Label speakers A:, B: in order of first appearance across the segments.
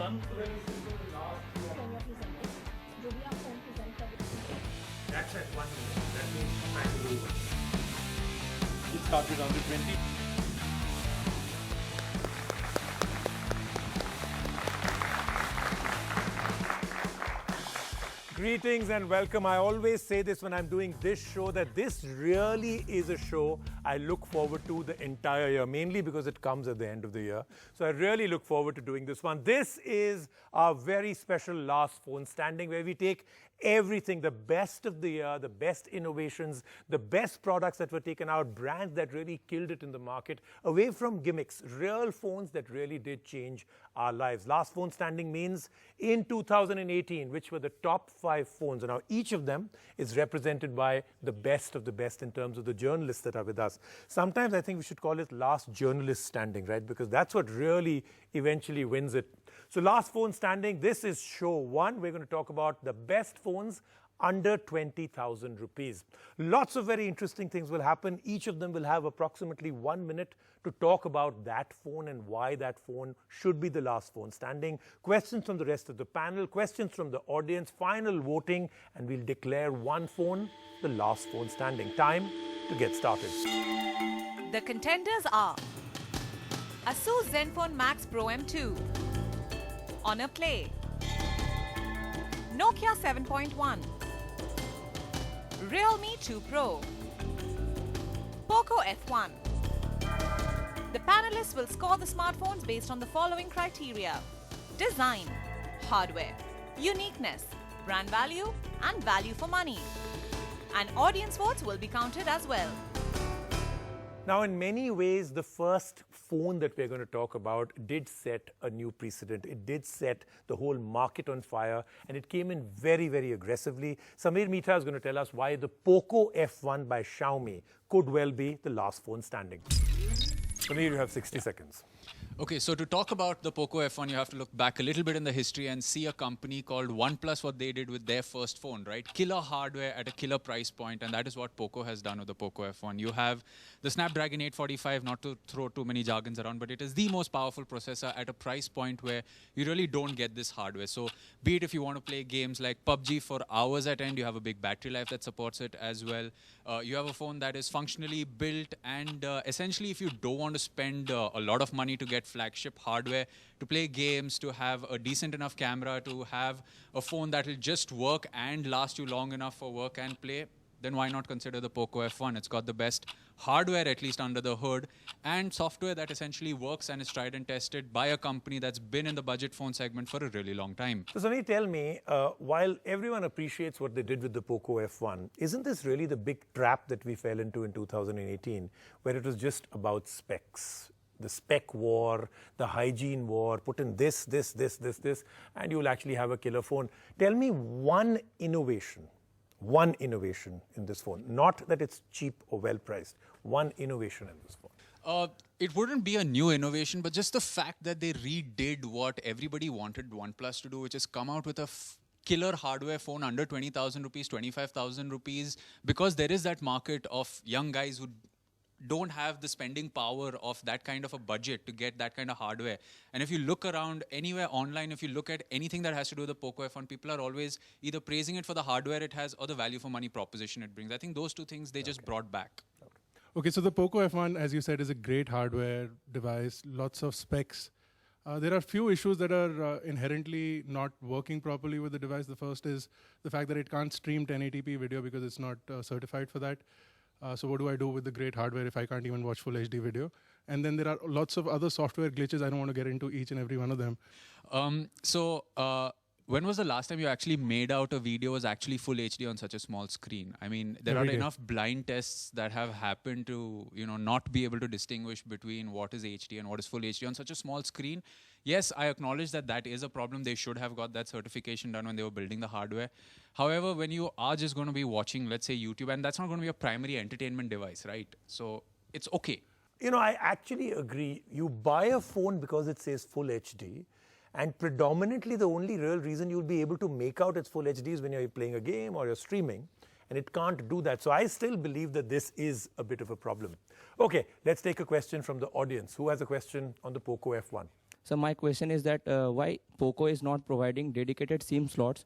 A: That's at 1 minute. That means time is over. It started on the 20. Greetings and welcome. I always say this when I'm doing this show, that this really is a show I look forward to the entire year, mainly because it comes at the end of the year. So I really look forward to doing this one. This is our very special last phone standing, where we take everything, the best of the year, the best innovations, the best products that were taken out, brands that really killed it in the market, away from gimmicks, real phones that really did change our lives. Last phone standing means in 2018, which were the top 5 phones. And now each of them is represented by the best of the best in terms of the journalists that are with us. Sometimes I think we should call it last journalist standing, right? Because that's what really eventually wins it. So last phone standing, this is show 1. We're going to talk about the best phones under 20,000 rupees. Lots of very interesting things will happen. Each of them will have approximately 1 minute to talk about that phone and why that phone should be the last phone standing. Questions from the rest of the panel, questions from the audience, final voting, and we'll declare one phone the last phone standing. Time to get started.
B: The contenders are Asus Zenfone Max Pro M2, Honor Play, Nokia 7.1, Realme 2 Pro, Poco F1. The panelists will score the smartphones based on the following criteria: design, hardware, uniqueness, brand value, and value for money. And audience votes will be counted as well.
A: Now, in many ways, the first phone that we're going to talk about did set a new precedent. It did set the whole market on fire, and it came in very, very aggressively. Samir Mitra is going to tell us why the Poco F1 by Xiaomi could well be the last phone standing. Samir, you have 60 seconds.
C: Okay, so to talk about the Poco F1, you have to look back a little bit in the history and see a company called OnePlus, what they did with their first phone, right? Killer hardware at a killer price point, and that is what Poco has done with the Poco F1. You have the Snapdragon 845, not to throw too many jargons around, but it is the most powerful processor at a price point where you really don't get this hardware. So be it if you want to play games like PUBG for hours at end, you have a big battery life that supports it as well. You have a phone that is functionally built, and essentially if you don't want to spend a lot of money to get flagship hardware, to play games, to have a decent enough camera, to have a phone that will just work and last you long enough for work and play, then why not consider the Poco F1? It's got the best hardware, at least under the hood, and software that essentially works and is tried and tested by a company that's been in the budget phone segment for a really long time.
A: So, Samir, tell me, while everyone appreciates what they did with the Poco F1, isn't this really the big trap that we fell into in 2018, where it was just about specs? The spec war, the hygiene war, put in this, and you'll actually have a killer phone. Tell me one innovation in this phone. Not that it's cheap or well-priced. One innovation in this phone.
C: It wouldn't be a new innovation, but just the fact that they redid what everybody wanted OnePlus to do, which is come out with a killer hardware phone under 20,000 rupees, 25,000 rupees, because there is that market of young guys who don't have the spending power of that kind of a budget to get that kind of hardware. And if you look around anywhere online, if you look at anything that has to do with the Poco F1, people are always either praising it for the hardware it has or the value for money proposition it brings. I think those two things they just brought back.
D: Okay, so the Poco F1, as you said, is a great hardware device, lots of specs. There are few issues that are inherently not working properly with the device. The first is the fact that it can't stream 1080p video because it's not certified for that. So what do I do with the great hardware if I can't even watch full HD video? And then there are lots of other software glitches. I don't want to get into each and every one of them.
C: When was the last time you actually made out a video was actually full HD on such a small screen? I mean, there
D: Every
C: are
D: day.
C: enough blind tests that have happened to, not be able to distinguish between what is HD and what is full HD on such a small screen. Yes, I acknowledge that that is a problem. They should have got that certification done when they were building the hardware. However, when you are just going to be watching, let's say, YouTube, and that's not going to be a primary entertainment device, right? So it's okay.
A: I actually agree. You buy a phone because it says full HD, and predominantly the only real reason you'll be able to make out its full HD is when you're playing a game or you're streaming, and it can't do that. So I still believe that this is a bit of a problem. Okay, let's take a question from the audience. Who has a question on the Poco F1?
E: So my question is that why Poco is not providing dedicated SIM slots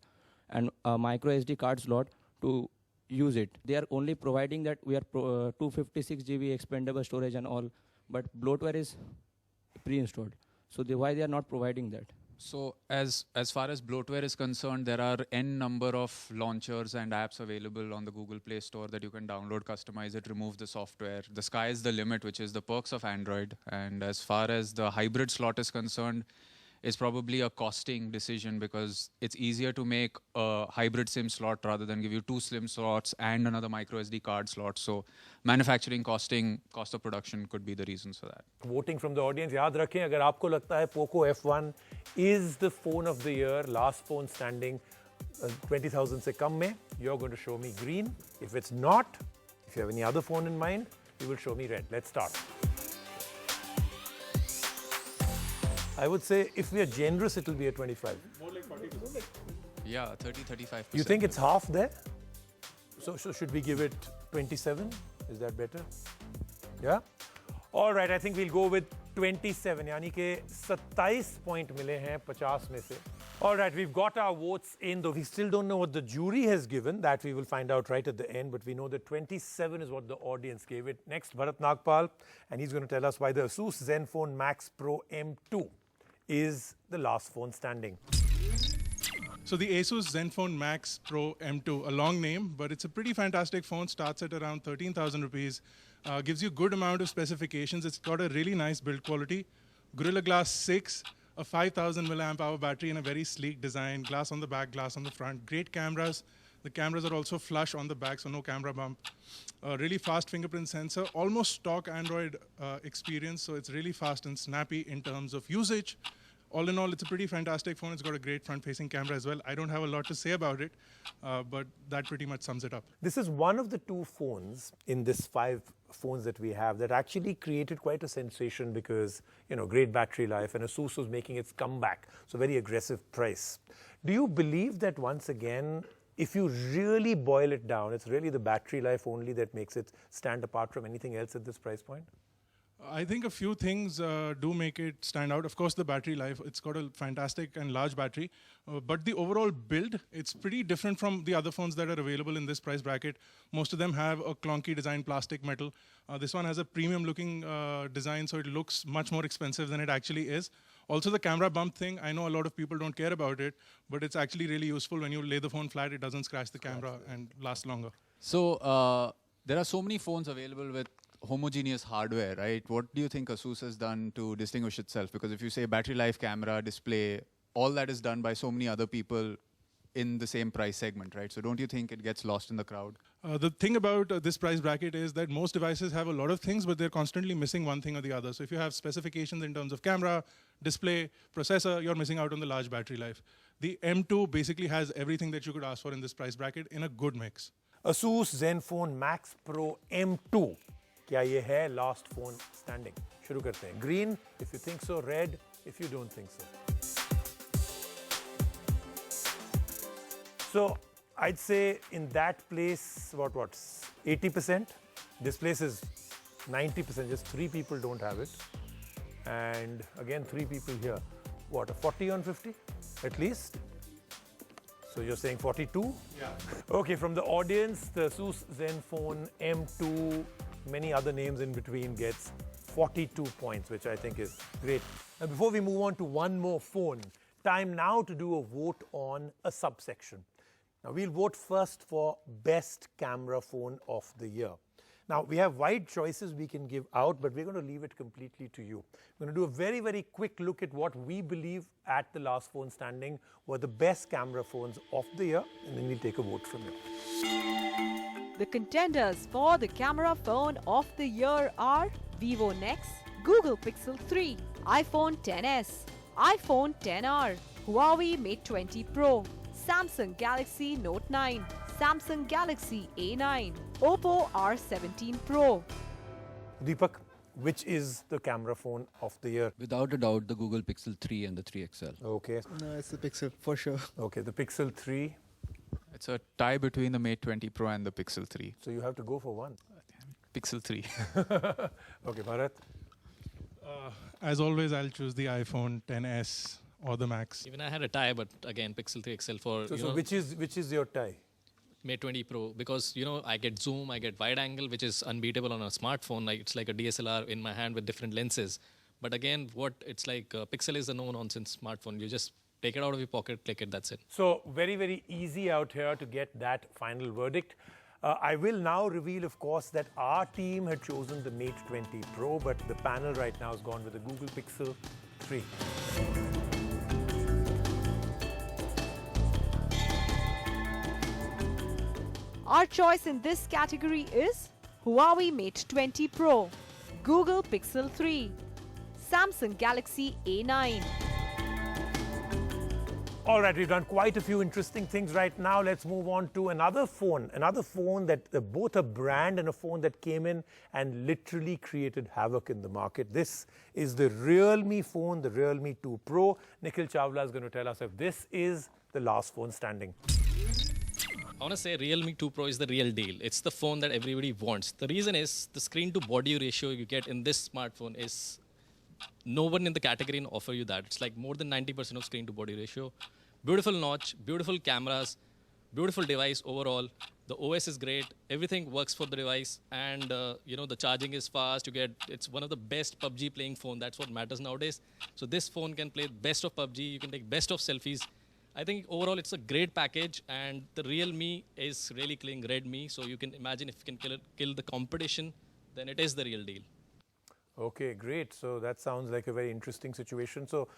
E: and a micro SD card slot to use it. They are only providing that we are 256 GB expandable storage and all, but bloatware is pre-installed. So why they are not providing that?
C: So as far as bloatware is concerned, there are n number of launchers and apps available on the Google Play Store that you can download, customize it, remove the software. The sky is the limit, which is the perks of Android. And as far as the hybrid slot is concerned, it's probably a costing decision because it's easier to make a hybrid SIM slot rather than give you 2 SIM slots and another micro SD card slot. So manufacturing costing, cost of production could be the reasons for that.
A: Voting from the audience, याद रखें अगर आपको लगता है Poco F1 is the phone of the year, last phone standing 20,000 से कम में, you're going to show me green. If it's not, if you have any other phone in mind, you will show me red. Let's start. I would say if we are generous, it will be a 25.
D: More like 40%.
C: Yeah, 30-35%.
A: You think it's half there? So should we give it 27? Is that better? Yeah? All right, I think we'll go with 27. यानी कि 27 point मिले हैं 50 में से. All right, we've got our votes in, though we still don't know what the jury has given. That we will find out right at the end, but we know that 27 is what the audience gave it. Next, Bharat Nagpal, and he's going to tell us why the Asus Zenfone Max Pro M2 is the last phone standing.
D: So the Asus Zenfone Max Pro M2, a long name, but it's a pretty fantastic phone. Starts at around 13,000 rupees. Gives you good amount of specifications. It's got a really nice build quality. Gorilla Glass 6, a 5,000 milliamp hour battery and a very sleek design. Glass on the back, glass on the front. Great cameras. The cameras are also flush on the back, so no camera bump. Really fast fingerprint sensor. Almost stock Android experience, so it's really fast and snappy in terms of usage. All in all, it's a pretty fantastic phone. It's got a great front-facing camera as well. I don't have a lot to say about it, but that pretty much sums it up.
A: This is one of the 2 phones in this 5 phones that we have that actually created quite a sensation because, you know, great battery life, and Asus was making its comeback, so very aggressive price. Do you believe that once again, if you really boil it down, it's really the battery life only that makes it stand apart from anything else at this price point?
D: I think a few things do make it stand out. Of course, the battery life. It's got a fantastic and large battery. But the overall build, it's pretty different from the other phones that are available in this price bracket. Most of them have a clunky design, plastic metal. This one has a premium looking design, so it looks much more expensive than it actually is. Also, the camera bump thing, I know a lot of people don't care about it, but it's actually really useful. When you lay the phone flat, it doesn't scratch the camera and lasts longer.
C: So there are so many phones available with homogeneous hardware, right? What do you think Asus has done to distinguish itself? Because if you say battery life, camera, display, all that is done by so many other people in the same price segment, right? So don't you think it gets lost in the crowd?
D: The thing about this price bracket is that most devices have a lot of things, but they're constantly missing one thing or the other. So if you have specifications in terms of camera, display, processor, you're missing out on the large battery life. The M2 basically has everything that you could ask for in this price bracket in a good mix.
A: Asus Zenfone Max Pro M2. क्या ये है last phone standing? शुरू करते हैं. Green, if you think so. Red, if you don't think so. So I'd say in that place, what, 80%? This place is 90%. Just 3 people don't have it. And again, 3 people here. What, a 40 on 50 at least? So you're saying 42?
D: Yeah.
A: Okay, from the audience, the Asus Zenfone M2, many other names in between, gets 42 points, which I think is great. And before we move on to one more phone, time now to do a vote on a subsection. Now we'll vote first for best camera phone of the year. Now we have wide choices we can give out, but we're going to leave it completely to you. We're going to do a very, very quick look at what we believe at the last phone standing were the best camera phones of the year, and then we'll take a vote from you.
B: The contenders for the camera phone of the year are Vivo Nex, Google Pixel 3, iPhone XS, iPhone XR, Huawei Mate 20 Pro, Samsung Galaxy Note 9, Samsung Galaxy A9, Oppo R17 Pro.
A: Deepak, which is the camera phone of the year?
F: Without a doubt, the Google Pixel 3 and the 3 XL.
A: Okay.
G: No, it's the Pixel, for sure.
A: Okay, the Pixel 3.
C: It's a tie between the Mate 20 Pro and the Pixel 3.
A: So you have to go for one.
C: Pixel 3.
A: Okay, Bharat.
D: As always, I'll choose the iPhone 10s or the Max.
G: Even I had a tie, but again, Pixel 3 XL for
A: So which is your tie?
G: Mate 20 Pro, because I get zoom, I get wide angle, which is unbeatable on a smartphone. Like it's like a DSLR in my hand with different lenses. But again, Pixel is a no-nonsense smartphone. You just take it out of your pocket, click it, that's it.
A: So very, very easy out here to get that final verdict. I will now reveal, of course, that our team had chosen the Mate 20 Pro, but the panel right now has gone with the Google Pixel 3.
H: Our choice in this category is Huawei Mate 20 Pro, Google Pixel 3, Samsung Galaxy A9.
A: All right, we've done quite a few interesting things right now. Let's move on to another phone that both a brand and a phone that came in and literally created havoc in the market. This is the Realme phone, the Realme 2 Pro. Nikhil Chawla is going to tell us if this is the last phone standing.
G: I want to say Realme 2 Pro is the real deal. It's the phone that everybody wants. The reason is the screen to body ratio you get in this smartphone is no one in the category can offer you that. It's like more than 90% of screen to body ratio. Beautiful notch, beautiful cameras, beautiful device overall. The OS is great. Everything works for the device, and the charging is fast. It's one of the best PUBG playing phone. That's what matters nowadays. So this phone can play best of PUBG. You can take best of selfies. I think overall it's a great package, and the Realme is really killing Redmi. So you can imagine if you can kill the competition, then it is the real deal.
A: Okay, great. So that sounds like a very interesting situation. So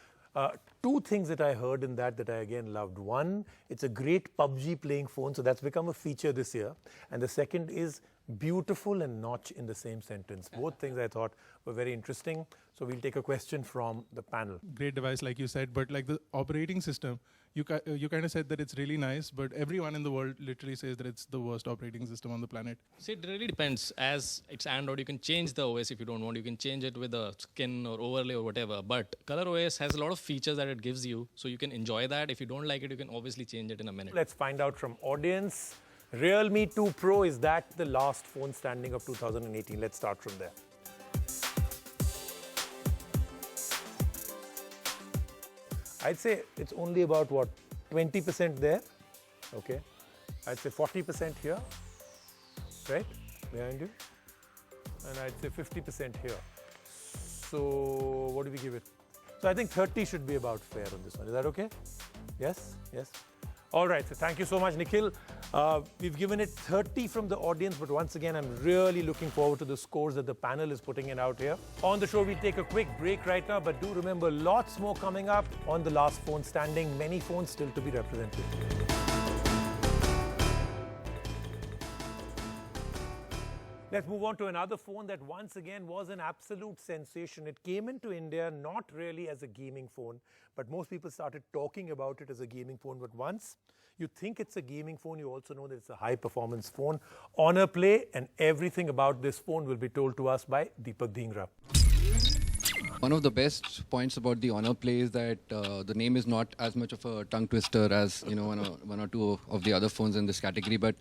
A: two things that I heard in that I again loved. One, it's a great PUBG playing phone. So that's become a feature this year. And the second is beautiful and notch in the same sentence. Both things I thought were very interesting. So we'll take a question from the panel.
D: Great device, like you said, but like the operating system, you kind of said that it's really nice, but everyone in the world literally says that it's the worst operating system on the planet.
G: See, it really depends. As it's Android, you can change the OS if you don't want. You can change it with a skin or overlay or whatever. But ColorOS has a lot of features that it gives you, so you can enjoy that. If you don't like it, you can obviously change it in a minute.
A: Let's find out from audience. Realme 2 Pro, is that the last phone standing of 2018? Let's start from there. I'd say it's only about, 20% there? Okay. I'd say 40% here, right? Behind you. And I'd say 50% here. So what do we give it? So I think 30 should be about fair on this one. Is that okay? Yes? Yes? All right. So thank you so much, Nikhil. We've given it 30 from the audience, but once again, I'm really looking forward to the scores that the panel is putting in out here. On the show, we'll take a quick break right now, but do remember, lots more coming up on the last phone standing. Many phones still to be represented. Let's move on to another phone that once again was an absolute sensation. It came into India not really as a gaming phone, but most people started talking about it as a gaming phone. But once you think it's a gaming phone, you also know that it's a high-performance phone. Honor Play, and everything about this phone will be told to us by Deepak Dhingra.
F: One of the best points about the Honor Play is that the name is not as much of a tongue twister as one or two of the other phones in this category. But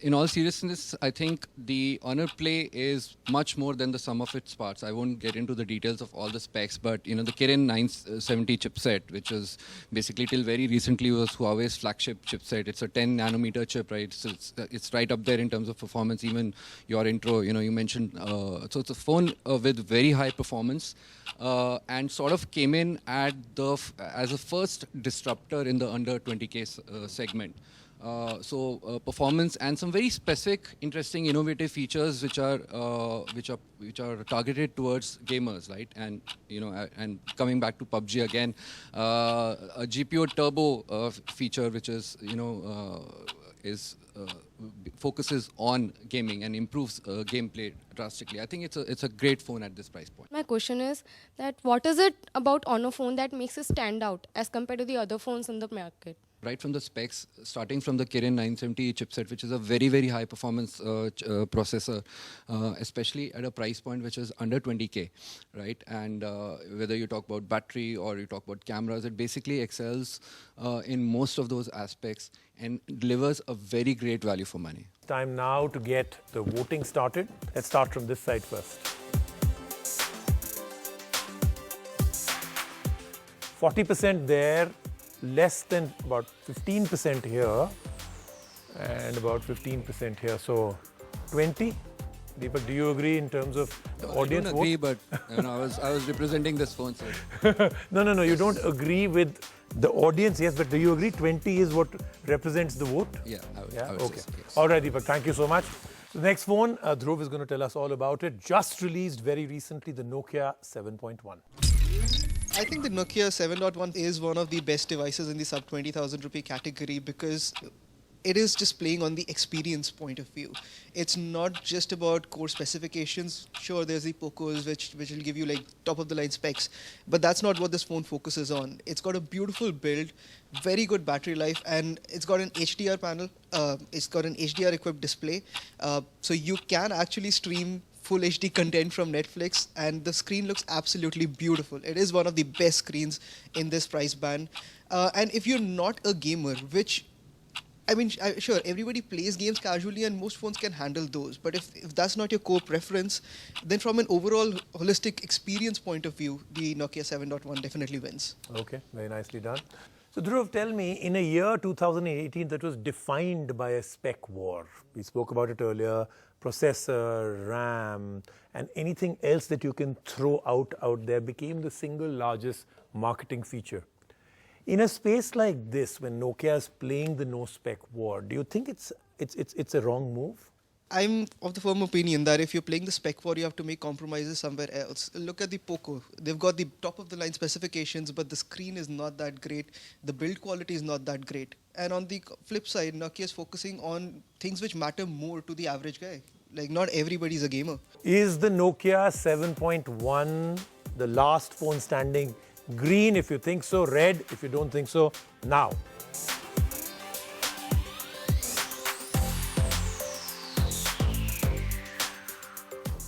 F: in all seriousness, I think the Honor Play is much more than the sum of its parts. I won't get into the details of all the specs, but the Kirin 970 chipset, which is basically till very recently was Huawei's flagship chipset. It's a 10 nanometer chip, right? So it's right up there in terms of performance. Even your intro, you mentioned. So it's a phone with very high performance and sort of came in at as a first disruptor in the under 20K segment. So performance and some very specific, interesting, innovative features which are targeted towards gamers, right? And and coming back to PUBG again, a GPU turbo feature which is focuses on gaming and improves gameplay drastically. I think it's a great phone at this price point.
I: My question is that what is it about Honor phone that makes it stand out as compared to the other phones in the market?
F: Right from the specs, starting from the Kirin 970 chipset, which is a very, very high performance processor, especially at a price point which is under 20K, right? And whether you talk about battery or you talk about cameras, it basically excels in most of those aspects and delivers a very great value for money.
A: Time now to get the voting started. Let's start from this side first. 40% there, less than about 15% here, and about 15% here. So 20. Deepak, do you agree in terms of the audience
F: I don't agree,
A: vote?
F: but I was representing this phone. So.
A: No. You don't agree with the audience, yes, but do you agree 20 is what represents the vote?
F: Yeah, I would
A: Okay.
F: say so, yes.
A: All right, Deepak, thank you so much. The next phone, Dhruv is going to tell us all about it. Just released very recently, the Nokia 7.1.
J: I think the Nokia 7.1 is one of the best devices in the sub 20,000 rupee category because it is just playing on the experience point of view. It's not just about core specifications. Sure, there's the Pocos which will give you like top of the line specs, but that's not what this phone focuses on. It's got a beautiful build, very good battery life, and it's got an HDR panel. It's got an HDR equipped display, so you can actually stream full HD content from Netflix, and the screen looks absolutely beautiful. It is one of the best screens in this price band. And if you're not a gamer, which I mean, sure, everybody plays games casually and most phones can handle those. But if that's not your core preference, then from an overall holistic experience point of view, the Nokia 7.1 definitely wins.
A: Okay, very nicely done. So Dhruv, tell me, in a year 2018 that was defined by a spec war, we spoke about it earlier, processor, RAM, and anything else that you can throw out there became the single largest marketing feature. In a space like this, when Nokia is playing the no-spec war, do you think it's a wrong move?
J: I'm of the firm opinion that if you're playing the spec war, you have to make compromises somewhere else. Look at the Poco. They've got the top-of-the-line specifications, but the screen is not that great. The build quality is not that great. And on the flip side, Nokia is focusing on things which matter more to the average guy. Like, not everybody's a gamer.
A: Is the Nokia 7.1 the last phone standing? Green if you think so, red if you don't think so, now.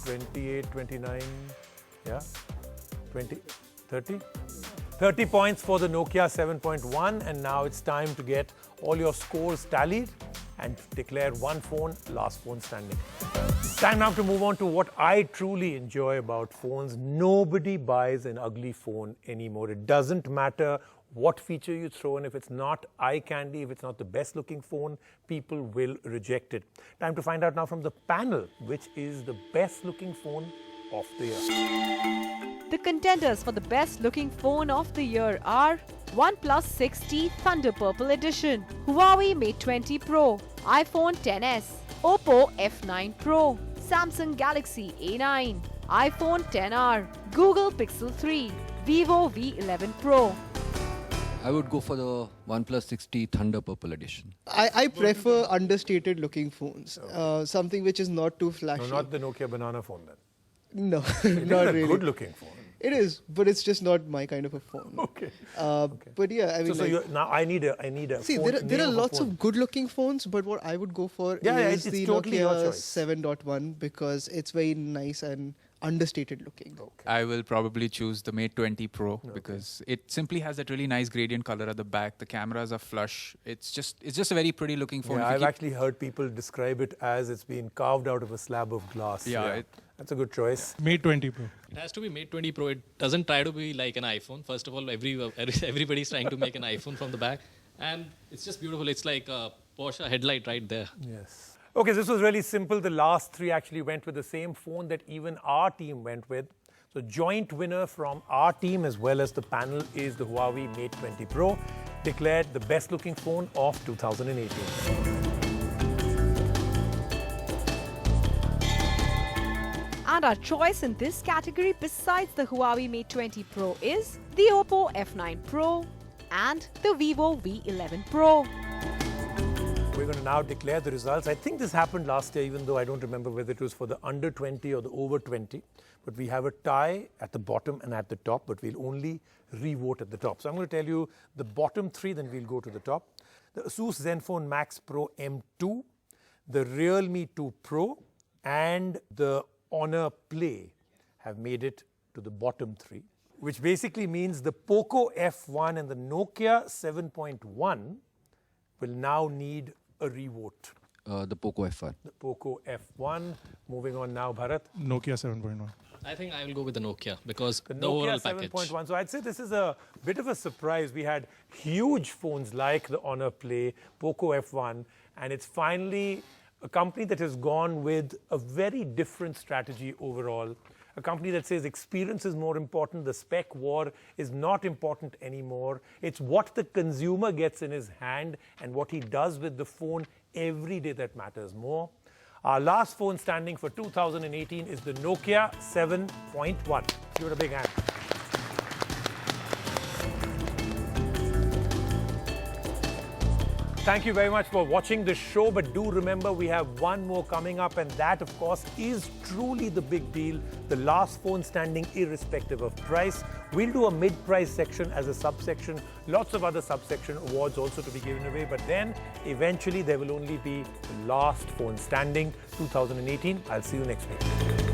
A: $28, $29, yeah, 20, 30? 30 points for the Nokia 7.1, and now it's time to get all your scores tallied and declare one phone, last phone standing. Time now to move on to what I truly enjoy about phones. Nobody buys an ugly phone anymore. It doesn't matter what feature you throw in. If it's not eye candy, if it's not the best looking phone, people will reject it. Time to find out now from the panel which is the best looking phone of the year.
H: The contenders for the best looking phone of the year are OnePlus 6T Thunder Purple Edition, Huawei Mate 20 Pro, iPhone XS, Oppo F9 Pro, Samsung Galaxy A9, iPhone XR, Google Pixel 3, Vivo V11 Pro.
F: I would go for the OnePlus 6T Thunder Purple Edition.
J: I prefer understated looking phones. Something which is not too flashy.
A: No, not the Nokia banana phone then.
J: No,
A: It
J: not
A: is a
J: really.
A: good looking phone.
J: It is, but it's just not my kind of a phone.
A: Okay.
J: But yeah, I mean,
A: Now I need a
J: see,
A: phone,
J: there are
A: name of a
J: lots
A: phone.
J: of good-looking phones, but what I would go for
A: Yeah,
J: is
A: it's
J: the
A: totally your
J: Nokia
A: choice.
J: 7.1 because it's very nice and understated looking.
C: I will probably choose the Mate 20 Pro because it simply has that really nice gradient color at the back. The cameras are flush. It's just a very pretty looking phone.
A: Yeah,
C: If you
A: I've
C: keep-
A: actually heard people describe it as it's been carved out of a slab of glass.
C: Yeah,
A: That's a good choice.
D: Mate 20 Pro.
G: It has to be Mate 20 Pro. It doesn't try to be like an iPhone. First of all, everybody's trying to make an iPhone from the back. And it's just beautiful. It's like a Porsche headlight right there.
A: Yes. Okay, this was really simple. The last three actually went with the same phone that even our team went with. So joint winner from our team as well as the panel is the Huawei Mate 20 Pro, declared the best looking phone of 2018.
H: And our choice in this category besides the Huawei Mate 20 Pro is the Oppo F9 Pro and the Vivo V11 Pro.
A: We're going to now declare the results. I think this happened last year, even though I don't remember whether it was for the under 20 or the over 20. But we have a tie at the bottom and at the top, but we'll only re-vote at the top. So I'm going to tell you the bottom three, then we'll go to the top. The Asus Zenfone Max Pro M2, the Realme 2 Pro, and the Honor Play have made it to the bottom three, which basically means the Poco F1 and the Nokia 7.1 will now need a revote.
F: the Poco F1.
A: The Poco F1. Moving on now, Bharat.
D: Nokia 7.1.
G: I think I will go with the Nokia because
A: The
G: the
A: Nokia
G: overall package.
A: 7.1. So I'd say this is a bit of a surprise. We had huge phones like the Honor Play, Poco F1, and it's finally a company that has gone with a very different strategy overall. A company that says experience is more important, the spec war is not important anymore. It's what the consumer gets in his hand and what he does with the phone every day that matters more. Our last phone standing for 2018 is the Nokia 7.1. Give it a big hand. Thank you very much for watching this show, but do remember we have one more coming up, and that, of course, is truly the big deal, the last phone standing irrespective of price. We'll do a mid-price section as a subsection, lots of other subsection awards also to be given away, but then eventually there will only be the last phone standing, 2018. I'll see you next week.